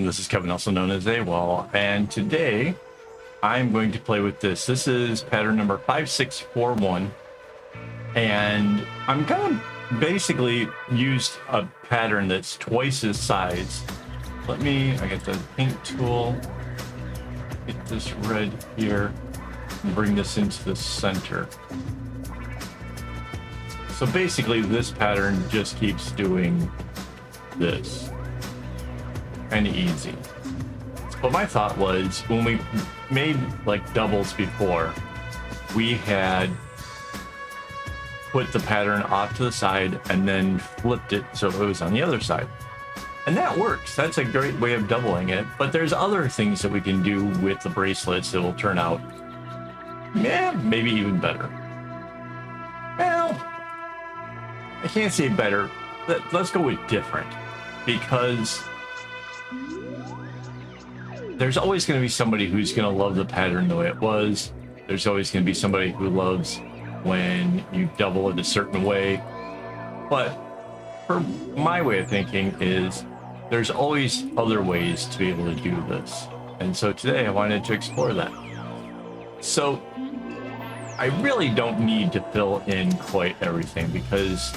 This is Kevin, also known as AWOL, and today I'm going to play with this. This is pattern number 5641, and I'm gonna basically use a pattern that's twice its size. I get the paint tool, get this red here, and bring this into the center. So basically this pattern just keeps doing this. Kind of easy. But my thought was, when we made like doubles before, we had put the pattern off to the side and then flipped it so it was on the other side. And that works. That's a great way of doubling it. But there's other things that we can do with the bracelets that will turn out, maybe even better. Well, I can't say better. Let's go with different, because there's always going to be somebody who's going to love the pattern the way it was. There's always going to be somebody who loves when you double it a certain way. But for my way of thinking is there's always other ways to be able to do this. And so today I wanted to explore that. So I really don't need to fill in quite everything, because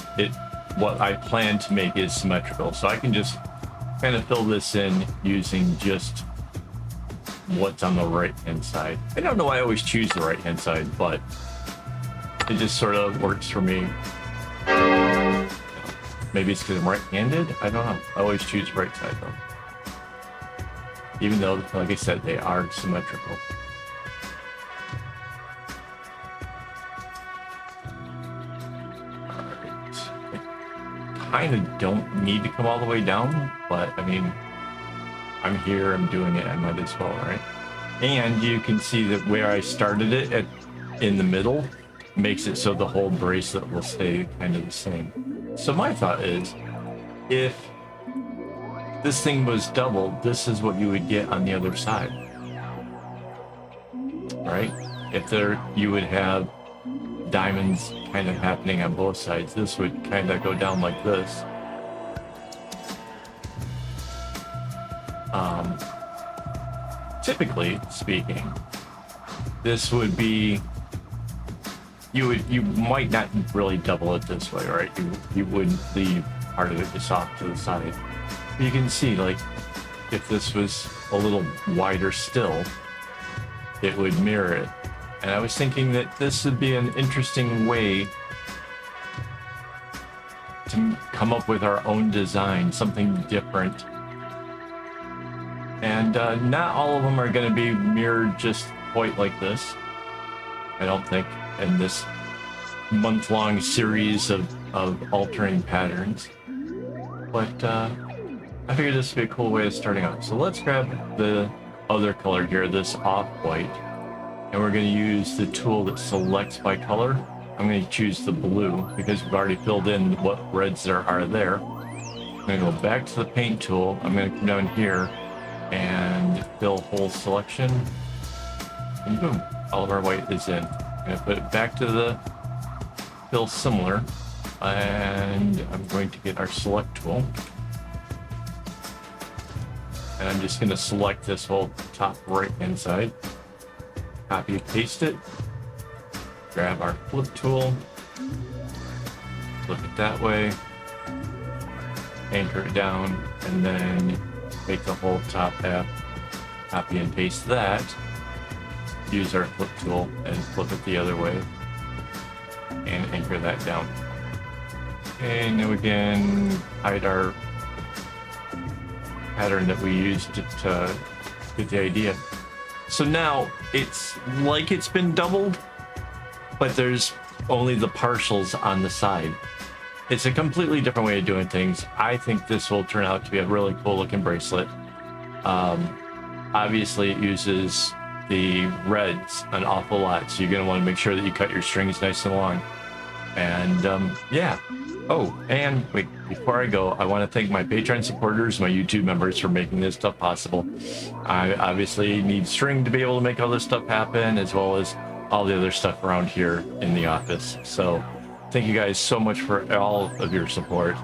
what I plan to make is symmetrical. So I can just kind of fill this in using just what's on the right hand side. I don't know why I always choose the right hand side, but it just sort of works for me. Maybe it's because I'm right-handed. I don't know. I always choose the right side though, even though, like I said, they are symmetrical. I kind of don't need to come all the way down, but I mean, I'm here, I'm doing it, I might as well, right? And you can see that where I started it in the middle makes it so the whole bracelet will stay kind of the same. So my thought is, if this thing was doubled, this is what you would get on the other side, right? If you would have diamonds kind of happening on both sides, this would kind of go down like this. Typically speaking, this would be, you might not really double it this way, right? You wouldn't leave part of it just off to the side. You can see, like, if this was a little wider still, it would mirror it. And I was thinking that this would be an interesting way to come up with our own design, something different. And not all of them are going to be mirrored just quite like this, I don't think, in this month-long series of altering patterns. But I figured this would be a cool way of starting out. So let's grab the other color here, this off-white, and we're going to use the tool that selects by color. I'm going to choose the blue because we've already filled in what reds there are there. I'm going to go back to the paint tool. I'm going to come down here and fill whole selection, and boom, all of our white is in. I'm going to put it back to the fill similar, and I'm going to get our select tool, and I'm just going to select this whole top right hand side, copy and paste it, grab our flip tool, flip it that way, anchor it down, and then make the whole top half, copy and paste that, use our flip tool and flip it the other way, and anchor that down. And then we can hide our pattern that we used to get the idea. So now it's like it's been doubled, but there's only the partials on the side. It's a completely different way of doing things. I think this will turn out to be a really cool looking bracelet. Obviously it uses the reds an awful lot, so you're going to want to make sure that you cut your strings nice and long. And yeah. Oh, and wait, before I go, I want to thank my Patreon supporters, my YouTube members, for making this stuff possible. I obviously need string to be able to make all this stuff happen, as well as all the other stuff around here in the office. So thank you guys so much for all of your support.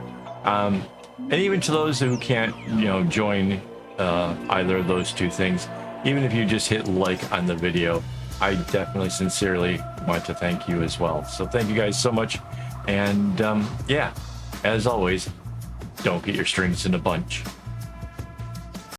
And even to those who can't, join either of those two things, even if you just hit like on the video, I definitely sincerely want to thank you as well. So thank you guys so much. And yeah, as always, don't get your strings in a bunch.